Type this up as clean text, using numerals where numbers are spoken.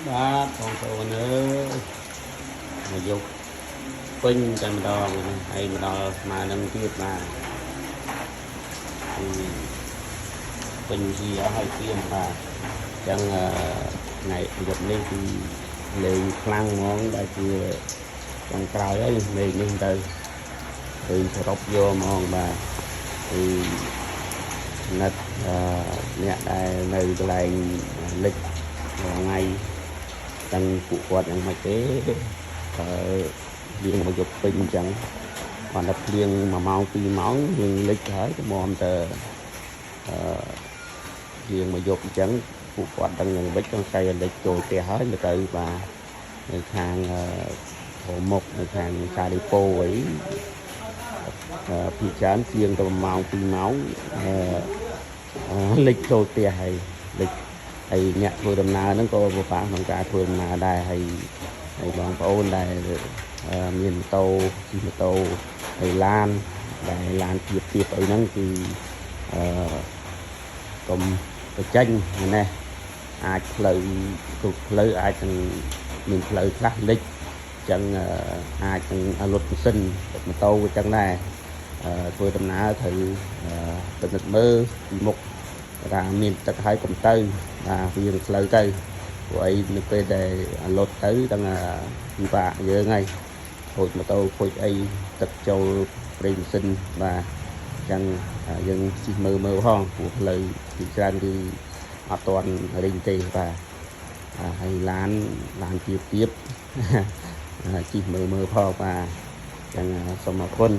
បាទបងប្អូនអើយមកយកពេញតែម្ដងហើយមកដល់ស្មើនឹងទៀតបាទពេញជាអស់ហើយទៀមបាទអញ្ចឹងថ្ងៃយប់នេះគឺលេងខ្លាំងហ្មងដែលជាចុងក្រោយហើយលេងនេះទៅគឺសរុបយកហ្មងបាទគឺនិតអ្នកដែលនៅកន្លែងលិចថ្ងៃទាំងពួកគាត់យ៉ាងម៉េចទេយើងមកយកពេញអញ្ចឹងគាត់ដល់ភ្លៀង1ម៉ោង2ម៉ោងយើងលិចហើយក៏មកតែយើងមកយកអញ្ចឹងពួកគាត់ដឹងយ៉ាងម៉េចចង់ស្អីលិចចូលផ្ទះហើយទៅបាទនៅខាងមុខនៅខាងសារីប៉ូអីពីច្រើនជាងទៅ1ម៉ោង2ម៉ោងលិចចូលផ្ទះហើយលិចហើយអ្នកធ្វើដំណើរហ្នឹងក៏ពិបាកក្នុងការធ្វើដំណើរដែរហើយបងប្អូនដែលមានម៉ូតូជិះម៉ូតូហើយឡានដែលឡានទៀតអីហ្នឹងគឺកុំទៅចេញណាអាចផ្លូវគ្រប់ផ្លូវអាចនឹងមានផ្លូវខ្លះលិចអញ្ចឹងអាចនឹងលុតម៉ាស៊ីនម៉ូតូអញ្ចឹងដែរធ្វើដំណើរត្រូវពិនិត្យមើលពីមុខថាមានទឹកហើយកុំទៅបាទវាផ្លូវទៅព្រោះអីនៅពេលដែលលុតទៅទាំងពិបាកយើងហើយខូចម៉ូតូខូចអីទឹកចូលប្រេងម៉ាស៊ីនបាទអញ្ចឹងយើងជិះមើលផងព្រោះផ្លូវពីច្រើនគឺអត់ទាន់រីងទេបាទហើយឡានទៀបជិះមើលផងបាទអញ្ចឹងសូមអរគុណ